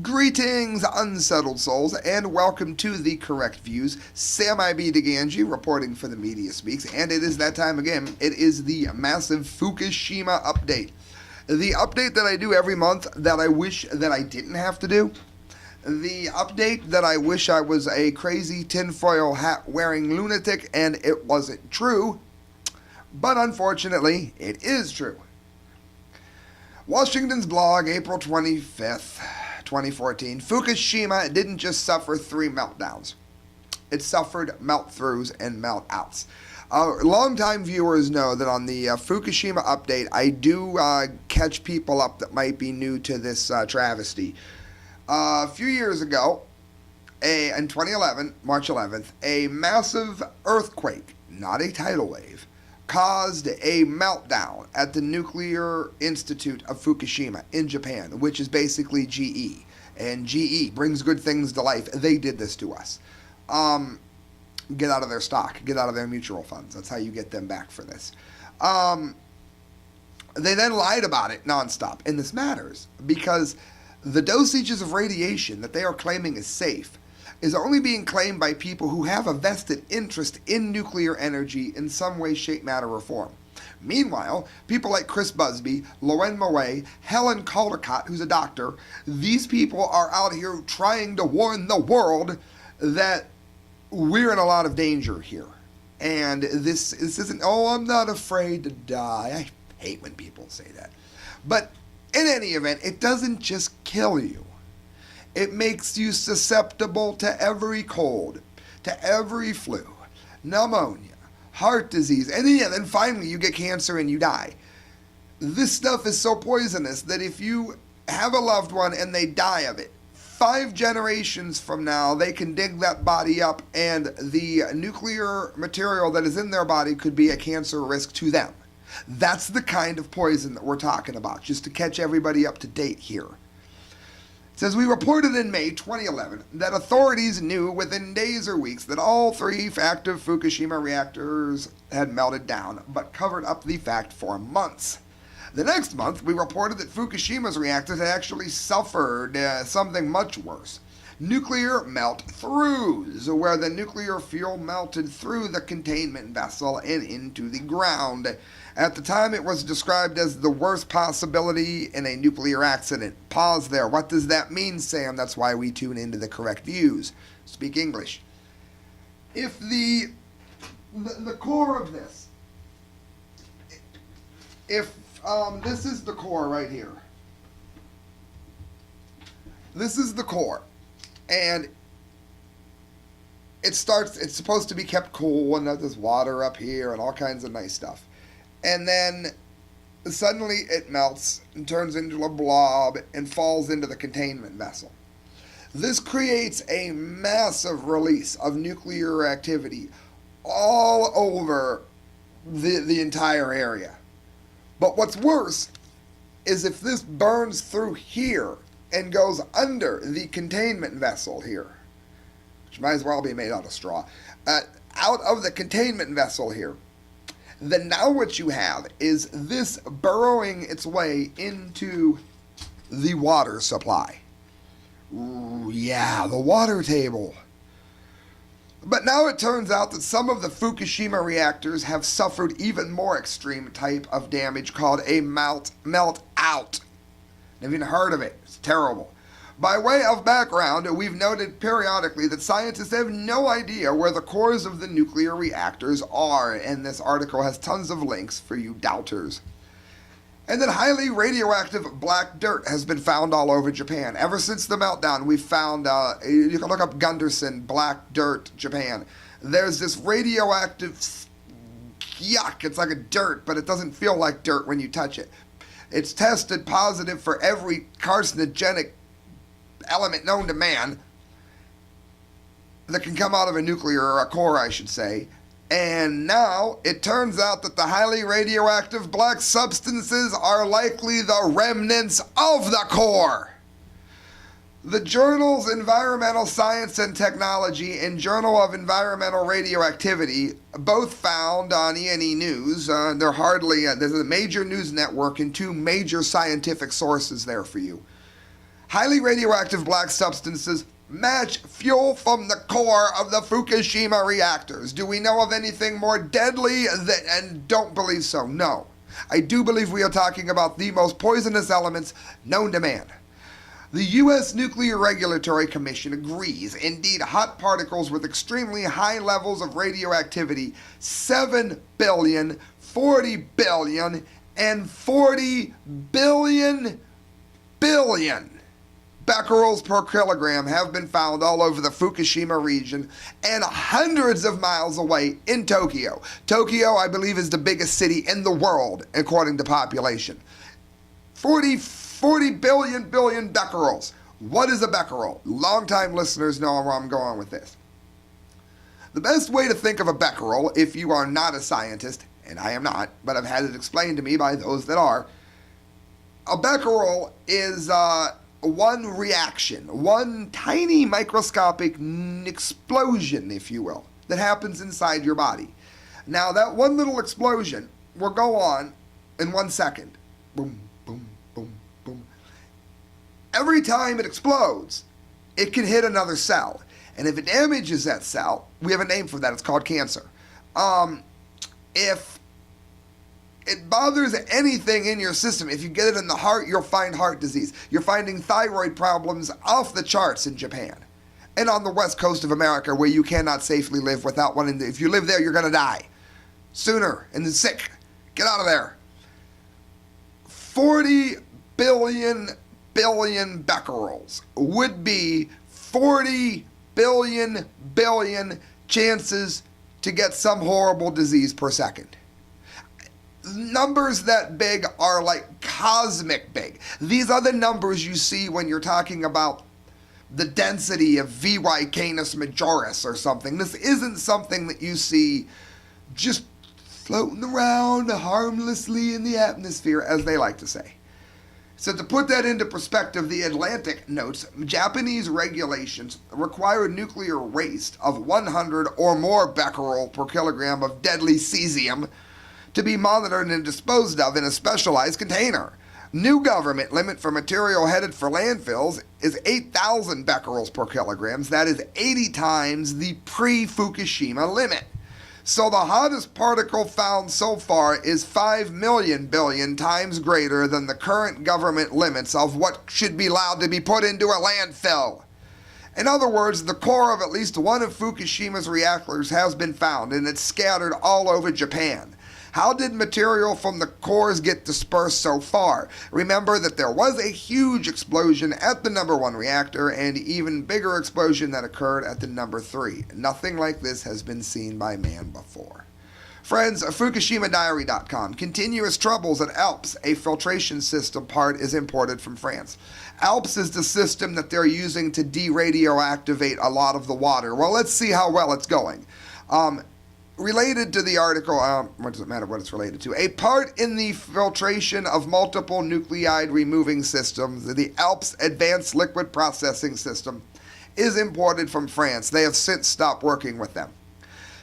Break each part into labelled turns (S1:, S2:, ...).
S1: Greetings, unsettled souls, and welcome to the Correct Views. Sam I.B. DeGangi reporting for the Media Speaks, and it is that time again. It is the massive Fukushima update. The update that I do every month that I wish that I didn't have to do. The update that I wish I was a crazy tinfoil hat wearing lunatic and it wasn't true. But unfortunately, it is true. Washington's blog, April 25th. 2014, Fukushima didn't just suffer 3 meltdowns. It suffered melt-throughs and melt-outs. Longtime viewers know that on the Fukushima update, I do catch people up that might be new to this travesty. A few years ago, in 2011, March 11th, a massive earthquake, not a tidal wave, caused a meltdown at the Nuclear Institute of Fukushima in Japan, which is basically GE. And GE brings good things to life. They did this to us. Get out of their stock. Get out of their mutual funds. That's how you get them back for this. They then lied about it nonstop. And this matters because the dosages of radiation that they are claiming is safe is only being claimed by people who have a vested interest in nuclear energy in some way, shape, matter, or form. Meanwhile, people like Chris Busby, Loren Moe, Helen Caldicott, who's a doctor, these people are out here trying to warn the world that we're in a lot of danger here. And this isn't, oh, I'm not afraid to die. I hate when people say that. But in any event, it doesn't just kill you. It makes you susceptible to every cold, to every flu, pneumonia, heart disease, and then finally you get cancer and you die. This stuff is so poisonous that if you have a loved one and they die of it, 5 generations from now they can dig that body up and the nuclear material that is in their body could be a cancer risk to them. That's the kind of poison that we're talking about, just to catch everybody up to date here. It says, we reported in May 2011 that authorities knew within days or weeks that all 3 active Fukushima reactors had melted down, but covered up the fact for months. The next month, we reported that Fukushima's reactors had actually suffered something much worse. Nuclear melt-throughs, where the nuclear fuel melted through the containment vessel and into the ground. At the time, it was described as the worst possibility in a nuclear accident. Pause there. What does that mean, Sam? That's why we tune into the Correct Views. Speak English. If the core of this, if this is the core right here. This is the core. And it's supposed to be kept cool, and there's water up here and all kinds of nice stuff. And then suddenly it melts and turns into a blob and falls into the containment vessel. This creates a massive release of nuclear activity all over the entire area. But what's worse is if this burns through here and goes under the containment vessel here, which might as well be made out of straw, out of the containment vessel here, then now what you have is this burrowing its way into the water supply. Ooh, yeah, the water table. But now it turns out that some of the Fukushima reactors have suffered even more extreme type of damage called a melt-out. Never even heard of it. It's terrible. By way of background, we've noted periodically that scientists have no idea where the cores of the nuclear reactors are, and this article has tons of links for you doubters. And that highly radioactive black dirt has been found all over Japan. Ever since the meltdown, we've found, you can look up Gunderson, black dirt, Japan. There's this radioactive yuck. It's like a dirt, but it doesn't feel like dirt when you touch it. It's tested positive for every carcinogenic element known to man that can come out of a nuclear, or a core, I should say. And now it turns out that the highly radioactive black substances are likely the remnants of the core. The journals Environmental Science and Technology and Journal of Environmental Radioactivity, both found on E&E News, there's a major news network and 2 major scientific sources there for you, Highly radioactive black substances match fuel from the core of the Fukushima reactors. Do we know of anything more deadly and don't believe so? No. I do believe we are talking about the most poisonous elements known to man. The U.S. Nuclear Regulatory Commission agrees. Indeed, hot particles with extremely high levels of radioactivity, 7 billion, 40 billion, and 40 billion becquerels per kilogram have been found all over the Fukushima region and hundreds of miles away in Tokyo. Tokyo, I believe, is the biggest city in the world according to population. 40 billion becquerels. What is a becquerel? Longtime listeners know where I'm going with this. The best way to think of a becquerel, if you are not a scientist, and I am not, but I've had it explained to me by those that are, a becquerel is one reaction, one tiny microscopic explosion, if you will, that happens inside your body. Now, that one little explosion will go on in 1 second. Boom, boom, boom, boom. Every time it explodes, it can hit another cell. And if it damages that cell, we have a name for that. It's called cancer. If it bothers anything in your system, if you get it in the heart, you'll find heart disease. You're finding thyroid problems off the charts in Japan. And on the west coast of America, where you cannot safely live without one. If you live there, you're going to die sooner and then sick. Get out of there. 40 billion becquerels would be 40 billion chances to get some horrible disease per second. Numbers that big are like cosmic big. These are the numbers you see when you're talking about the density of VY Canis majoris or something. This isn't something that you see just floating around harmlessly in the atmosphere, as they like to say. So to put that into perspective, the Atlantic notes Japanese regulations require nuclear waste of 100 or more becquerel per kilogram of deadly cesium to be monitored and disposed of in a specialized container. New government limit for material headed for landfills is 8,000 becquerels per kilogram. That is 80 times the pre-Fukushima limit. So the hottest particle found so far is 5 million billion times greater than the current government limits of what should be allowed to be put into a landfill. In other words, the core of at least one of Fukushima's reactors has been found, and it's scattered all over Japan. How did material from the cores get dispersed so far? Remember that there was a huge explosion at the number 1 reactor and even bigger explosion that occurred at the number 3. Nothing like this has been seen by man before. Friends, FukushimaDiary.com. Continuous troubles at ALPS, a filtration system part, is imported from France. ALPS is the system that they're using to de-radioactivate a lot of the water. Well, let's see how well it's going. Related to the article, what does it matter what it's related to? A part in the filtration of multiple nuclide removing systems, the ALPS Advanced Liquid Processing System, is imported from France. They have since stopped working with them.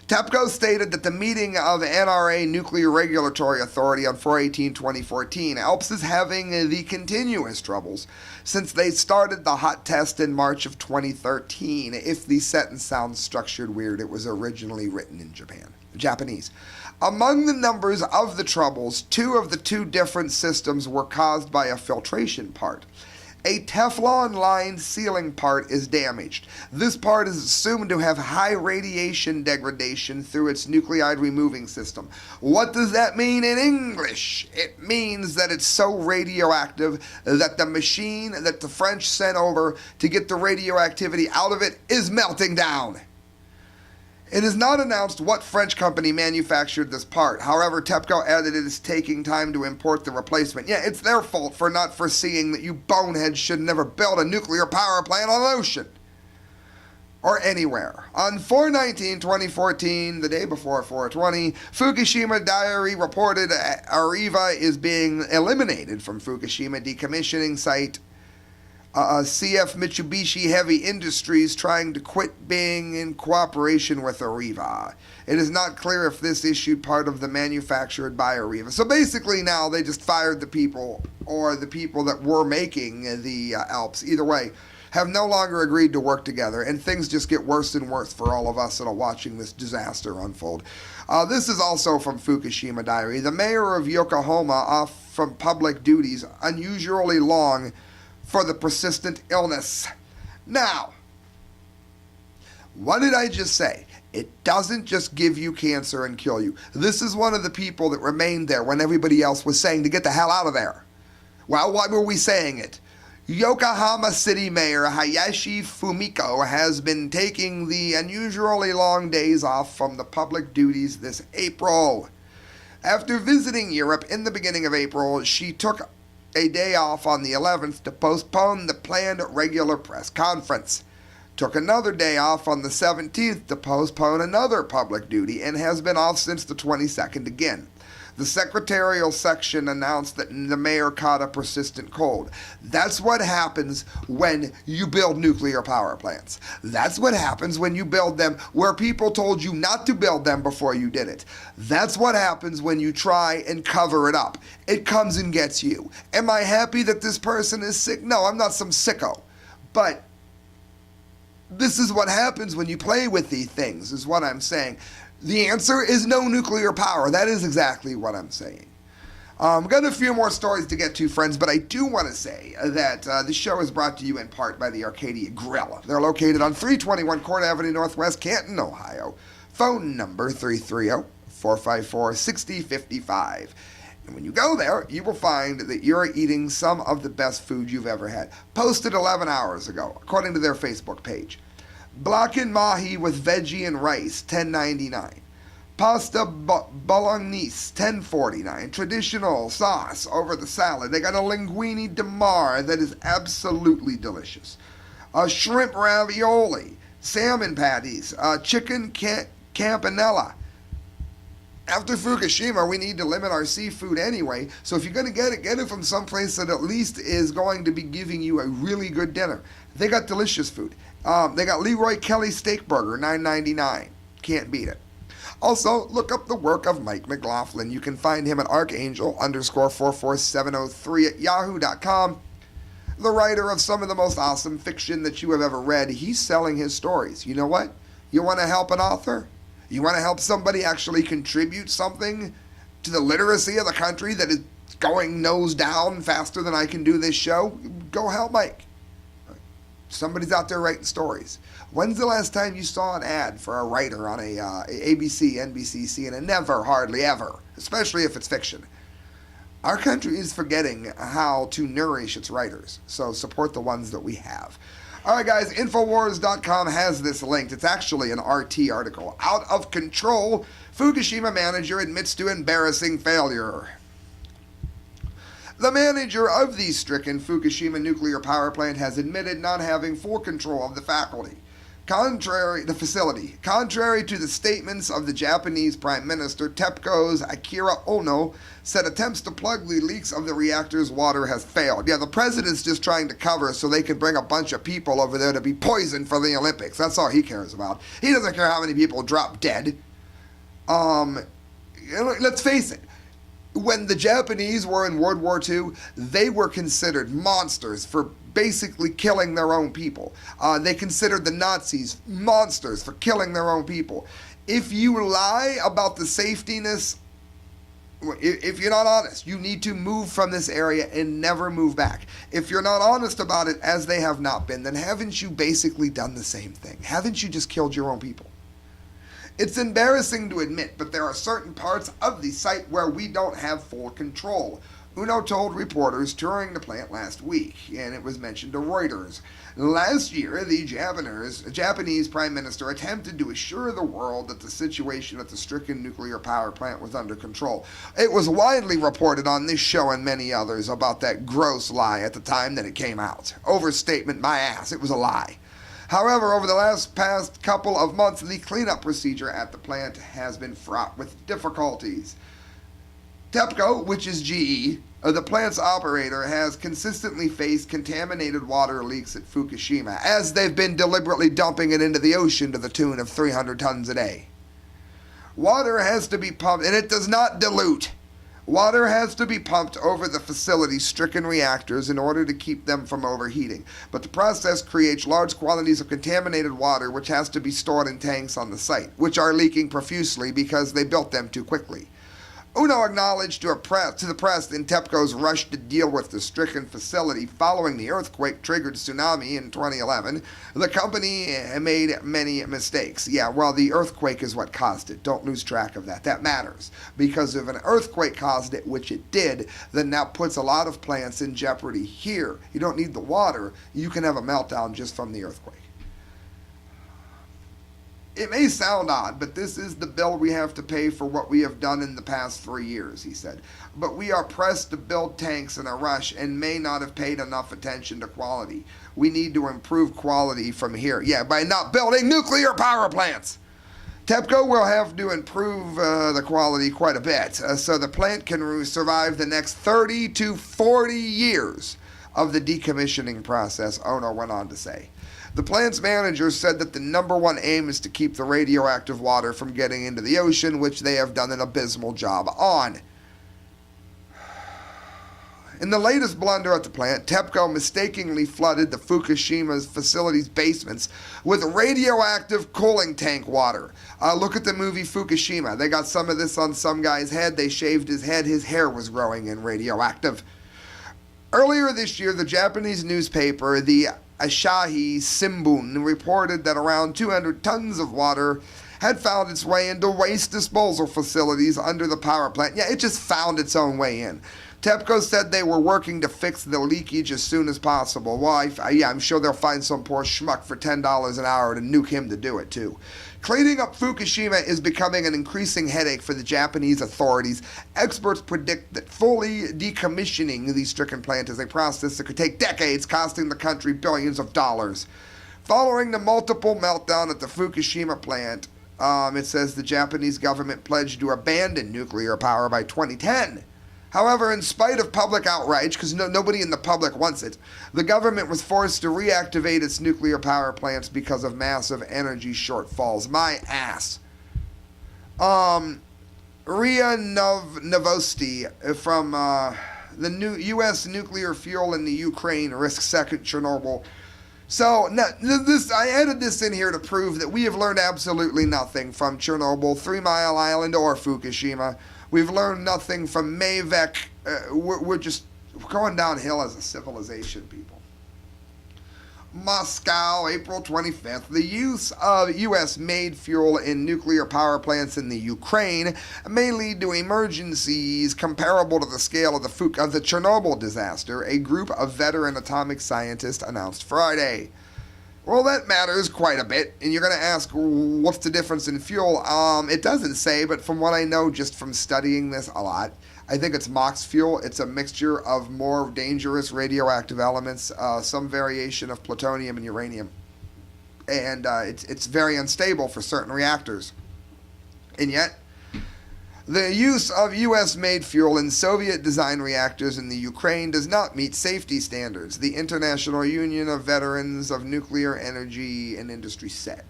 S1: TEPCO stated that the meeting of NRA Nuclear Regulatory Authority on 4/18/2014, ALPS is having the continuous troubles since they started the hot test in March of 2013. If the sentence sounds structured weird, it was originally written in Japanese. Among the numbers of the troubles, 2 of the 2 different systems were caused by a filtration part. A Teflon-lined sealing part is damaged. This part is assumed to have high radiation degradation through its nuclide removing system. What does that mean in English? It means that it's so radioactive that the machine that the French sent over to get the radioactivity out of it is melting down. It is not announced what French company manufactured this part. However, TEPCO added it is taking time to import the replacement. Yeah, it's their fault for not foreseeing that you boneheads should never build a nuclear power plant on the ocean. Or anywhere. On 4/19/2014, the day before 4/20, Fukushima Diary reported Areva is being eliminated from Fukushima decommissioning site CF Mitsubishi Heavy Industries trying to quit being in cooperation with Arriva. It is not clear if this issued part of the manufactured by Arriva. So basically now they just fired the people, or the people that were making the Alps, either way, have no longer agreed to work together, and things just get worse and worse for all of us that are watching this disaster unfold. This is also from Fukushima Diary. The mayor of Yokohama off from public duties unusually long for the persistent illness. Now, what did I just say? It doesn't just give you cancer and kill you. This is one of the people that remained there when everybody else was saying to get the hell out of there. Well, why were we saying it? Yokohama City Mayor Hayashi Fumiko has been taking the unusually long days off from the public duties this April. After visiting Europe in the beginning of April, she took a day off on the 11th to postpone the planned regular press conference. Took another day off on the 17th to postpone another public duty, and has been off since the 22nd again. The secretarial section announced that the mayor caught a persistent cold. That's what happens when you build nuclear power plants. That's what happens when you build them where people told you not to build them before you did it. That's what happens when you try and cover it up. It comes and gets you. Am I happy that this person is sick? No, I'm not some sicko. But this is what happens when you play with these things, is what I'm saying. The answer is no nuclear power. That is exactly what I'm saying. I've got a few more stories to get to, friends, but I do want to say that this show is brought to you in part by the Arcadia Grill. They're located on 321 Court Avenue Northwest, Canton, Ohio. Phone number 330-454-6055. And when you go there, you will find that you're eating some of the best food you've ever had. Posted 11 hours ago, according to their Facebook page. Blackened mahi with veggie and rice, $10.99. Pasta bolognese, $10.49. Traditional sauce over the salad. They got a linguine de mar that is absolutely delicious. A shrimp ravioli, salmon patties, chicken campanella. After Fukushima, we need to limit our seafood anyway, so if you're going to get it from someplace that at least is going to be giving you a really good dinner. They got delicious food. They got Leroy Kelly Steak Burger, $9.99. Can't beat it. Also, look up the work of Mike McLaughlin. You can find him at Archangel_44703 at yahoo.com. The writer of some of the most awesome fiction that you have ever read. He's selling his stories. You know what? You want to help an author? You want to help somebody actually contribute something to the literacy of the country that is going nose down faster than I can do this show? Go help Mike. Somebody's out there writing stories. When's the last time you saw an ad for a writer on a ABC, NBC, CNN? Never, hardly ever, especially if it's fiction. Our country is forgetting how to nourish its writers, so support the ones that we have. All right, guys, Infowars.com has this linked. It's actually an RT article. Out of control, Fukushima manager admits to embarrassing failure. The manager of the stricken Fukushima nuclear power plant has admitted not having full control of the facility. Contrary to the statements of the Japanese Prime Minister, TEPCO's Akira Ono said attempts to plug the leaks of the reactor's water has failed. Yeah, the president's just trying to cover so they can bring a bunch of people over there to be poisoned for the Olympics. That's all he cares about. He doesn't care how many people drop dead. Let's face it. When the Japanese were in World War II, they were considered monsters for basically killing their own people. They considered the Nazis monsters for killing their own people. If you lie about the safetiness, if you're not honest, you need to move from this area and never move back. If you're not honest about it, as they have not been, then haven't you basically done the same thing? Haven't you just killed your own people? It's embarrassing to admit, but there are certain parts of the site where we don't have full control. Uno told reporters touring the plant last week, and it was mentioned to Reuters. Last year, the Japanese Prime Minister attempted to assure the world that the situation at the stricken nuclear power plant was under control. It was widely reported on this show and many others about that gross lie at the time that it came out. Overstatement my ass, it was a lie. However, over the past couple of months, the cleanup procedure at the plant has been fraught with difficulties. TEPCO, which is GE, the plant's operator, has consistently faced contaminated water leaks at Fukushima, as they've been deliberately dumping it into the ocean to the tune of 300 tons a day. Water has to be pumped, and it does not dilute. Water has to be pumped over the facility's stricken reactors in order to keep them from overheating. But the process creates large quantities of contaminated water which has to be stored in tanks on the site, which are leaking profusely because they built them too quickly. UNO acknowledged to the press in TEPCO's rush to deal with the stricken facility following the earthquake-triggered tsunami in 2011. The company made many mistakes. Yeah, well, the earthquake is what caused it. Don't lose track of that. That matters. Because if an earthquake caused it, which it did, then that puts a lot of plants in jeopardy here. You don't need the water. You can have a meltdown just from the earthquake. It may sound odd, but this is the bill we have to pay for what we have done in the past 3 years, he said. But we are pressed to build tanks in a rush and may not have paid enough attention to quality. We need to improve quality from here. Yeah, by not building nuclear power plants. TEPCO will have to improve the quality quite a bit so the plant can survive the next 30 to 40 years of the decommissioning process, Ono went on to say. The plant's manager said that the number one aim is to keep the radioactive water from getting into the ocean, which they have done an abysmal job on. In the latest blunder at the plant, TEPCO mistakenly flooded the Fukushima's facility's basements with radioactive cooling tank water. Look at the movie Fukushima. They got some of this on some guy's head. They shaved his head. His hair was growing and radioactive. Earlier this year, the Japanese newspaper, the Asahi Shimbun, reported that around 200 tons of water had found its way into waste disposal facilities under the power plant. Yeah, it just found its own way in. TEPCO said they were working to fix the leakage as soon as possible. Well, I'm sure they'll find some poor schmuck for $10 an hour to nuke him to do it, too. Cleaning up Fukushima is becoming an increasing headache for the Japanese authorities. Experts predict that fully decommissioning the stricken plant is a process that could take decades, costing the country billions of dollars. Following the multiple meltdown at the Fukushima plant, it says the Japanese government pledged to abandon nuclear power by 2010. However, in spite of public outrage, because nobody in the public wants it, the government was forced to reactivate its nuclear power plants because of massive energy shortfalls. My ass. Ria Novosti from the new U.S. nuclear fuel in the Ukraine risks second Chernobyl. So I added this in here to prove that we have learned absolutely nothing from Chernobyl, 3 Mile Island, or Fukushima. We've learned nothing from Mavic. We're just going downhill as a civilization, people. Moscow, April 25th. The use of U.S.-made fuel in nuclear power plants in the Ukraine may lead to emergencies comparable to the scale of the Chernobyl disaster, a group of veteran atomic scientists announced Friday. Well, that matters quite a bit, and you're going to ask, what's the difference in fuel? It doesn't say, but from what I know just from studying this a lot, I think it's MOX fuel. It's a mixture of more dangerous radioactive elements, some variation of plutonium and uranium. And it's very unstable for certain reactors. And yet, the use of U.S.-made fuel in Soviet-designed reactors in the Ukraine does not meet safety standards, the International Union of Veterans of Nuclear Energy and Industry said.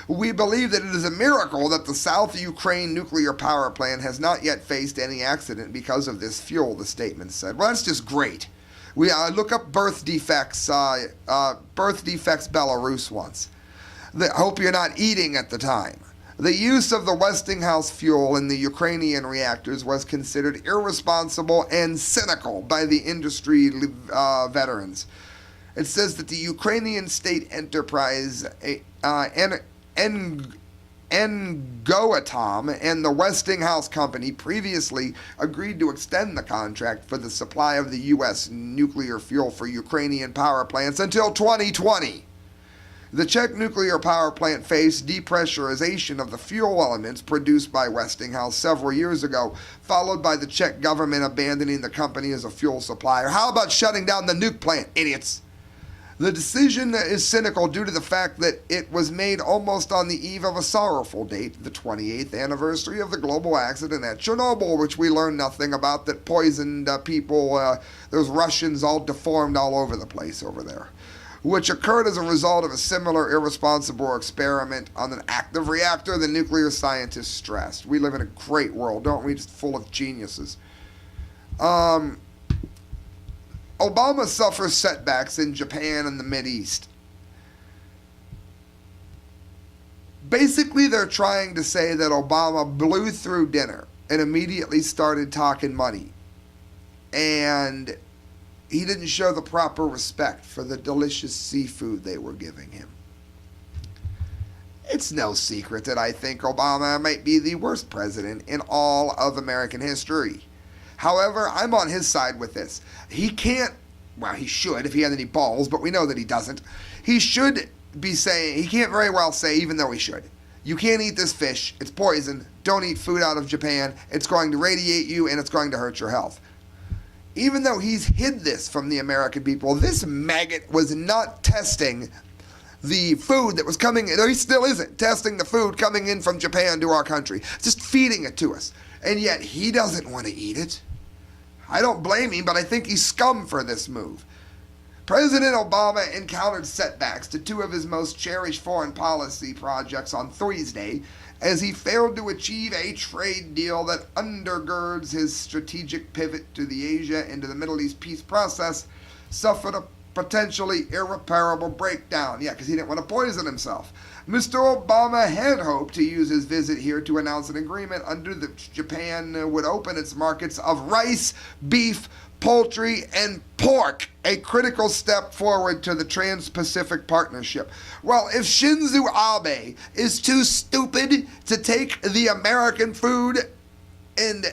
S1: We believe that it is a miracle that the South Ukraine nuclear power plant has not yet faced any accident because of this fuel, the statement said. Well, that's just great. We look up birth defects Belarus once. I hope you're not eating at the time. The use of the Westinghouse fuel in the Ukrainian reactors was considered irresponsible and cynical by the industry veterans. It says that the Ukrainian state enterprise Engoatom and the Westinghouse company previously agreed to extend the contract for the supply of the U.S. nuclear fuel for Ukrainian power plants until 2020. The Czech nuclear power plant faced depressurization of the fuel elements produced by Westinghouse several years ago, followed by the Czech government abandoning the company as a fuel supplier. How about shutting down the nuke plant, idiots? The decision is cynical due to the fact that it was made almost on the eve of a sorrowful date, the 28th anniversary of the global accident at Chernobyl, which we learned nothing about, that poisoned people. Those Russians all deformed all over the place over there, which occurred as a result of a similar irresponsible experiment on an active reactor, the nuclear scientists stressed. We live in a great world, don't we? Just full of geniuses. Obama suffers setbacks in Japan and the Mideast. Basically, they're trying to say that Obama blew through dinner and immediately started talking money. And he didn't show the proper respect for the delicious seafood they were giving him. It's no secret that I think Obama might be the worst president in all of American history. However, I'm on his side with this. He can't, well, he should if he had any balls, but we know that he doesn't. He should be saying, he can't very well say, even though he should, you can't eat this fish, it's poison, don't eat food out of Japan, it's going to radiate you and it's going to hurt your health. Even though he's hid this from the American people, this maggot was not testing the food that was coming in. He still isn't testing the food coming in from Japan to our country, just feeding it to us. And yet he doesn't want to eat it. I don't blame him, but I think he's scum for this move. President Obama encountered setbacks to two of his most cherished foreign policy projects on Thursday as he failed to achieve a trade deal that undergirds his strategic pivot to the Asia and to the Middle East peace process, suffered a potentially irreparable breakdown. Yeah, because he didn't want to poison himself. Mr. Obama had hoped to use his visit here to announce an agreement under which Japan would open its markets of rice, beef, poultry, and pork, a critical step forward to the Trans-Pacific Partnership. Well, if Shinzo Abe is too stupid to take the American food and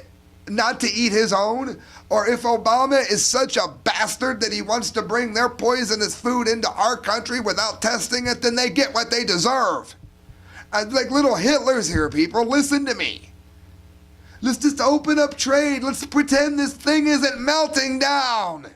S1: not to eat his own, or if Obama is such a bastard that he wants to bring their poisonous food into our country without testing it, then they get what they deserve. I'm like little Hitlers here, people. Listen to me. Let's just open up trade. Let's pretend this thing isn't melting down.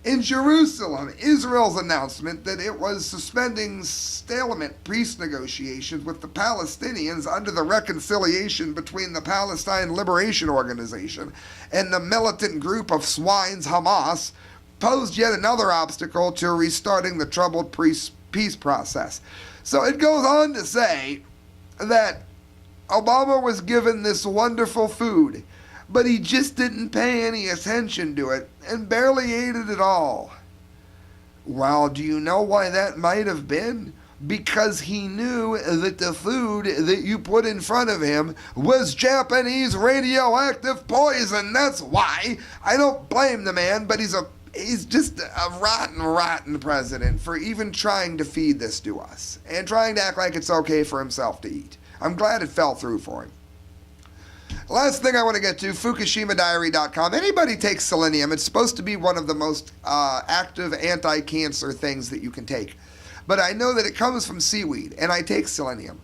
S1: In Jerusalem, Israel's announcement that it was suspending stalemate peace negotiations with the Palestinians under the reconciliation between the Palestine Liberation Organization and the militant group of swines Hamas posed yet another obstacle to restarting the troubled peace process. So it goes on to say that Obama was given this wonderful food, but he just didn't pay any attention to it and barely ate it at all. Well, do you know why that might have been? Because he knew that the food that you put in front of him was Japanese radioactive poison. That's why. I don't blame the man, but he's just a rotten president for even trying to feed this to us and trying to act like it's okay for himself to eat. I'm glad it fell through for him. Last thing I want to get to, FukushimaDiary.com. Anybody takes selenium, it's supposed to be one of the most active anti-cancer things that you can take. But I know that it comes from seaweed, and I take selenium.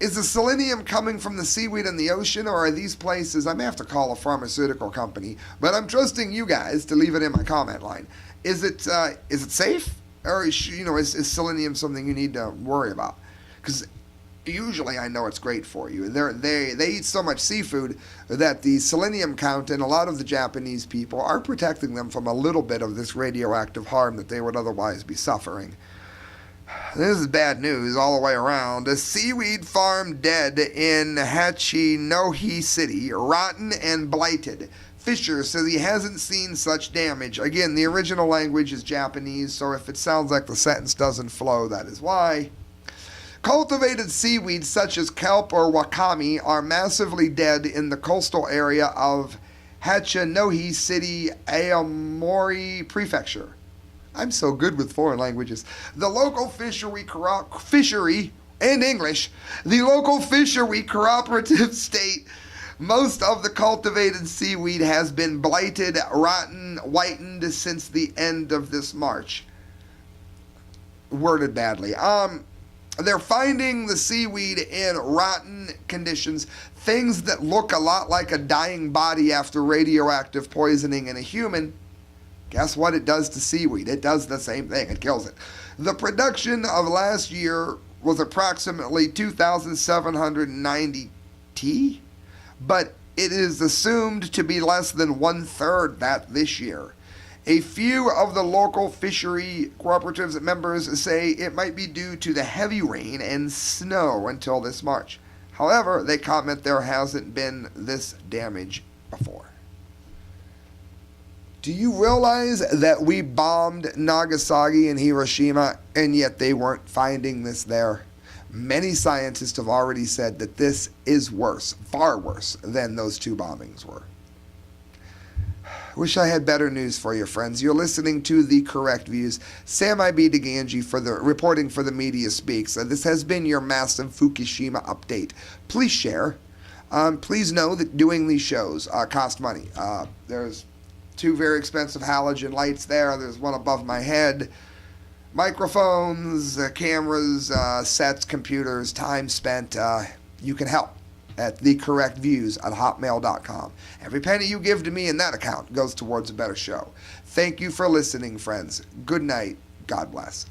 S1: Is the selenium coming from the seaweed in the ocean, or are these places, I may have to call a pharmaceutical company, but I'm trusting you guys to leave it in my comment line. Is it safe? Or is selenium something you need to worry about? Because usually I know it's great for you. They eat so much seafood that the selenium count in a lot of the Japanese people are protecting them from a little bit of this radioactive harm that they would otherwise be suffering. This is bad news all the way around. A seaweed farm dead in Hachinohe City, rotten and blighted. Fisher says he hasn't seen such damage. Again, the original language is Japanese, so if it sounds like the sentence doesn't flow, that is why. Cultivated seaweed such as kelp or wakame are massively dead in the coastal area of Hachinohe City, Aomori Prefecture. I'm so good with foreign languages. The local fishery and English, the local fishery cooperative state, most of the cultivated seaweed has been blighted, rotten, whitened since the end of this March. Worded badly. They're finding the seaweed in rotten conditions, things that look a lot like a dying body after radioactive poisoning in a human, Guess what it does to seaweed? It does the same thing. It kills it. The production of last year was approximately 2,790 t, but it is assumed to be less than one-third that this year. A few of the local fishery cooperatives members say it might be due to the heavy rain and snow until this March. However, they comment there hasn't been this damage before. Do you realize that we bombed Nagasaki and Hiroshima, and yet they weren't finding this there? Many scientists have already said that this is worse, far worse, than those two bombings were. Wish I had better news for you, friends. You're listening to The Correct Views. Sam I.B. DeGangi reporting for the Media Speaks. This has been your massive Fukushima update. Please share. Please know that doing these shows cost money. There's two very expensive halogen lights there. There's one above my head. Microphones, cameras, sets, computers, time spent. You can help at thecorrectviews@hotmail.com. Every penny you give to me in that account goes towards a better show. Thank you for listening, friends. Good night. God bless.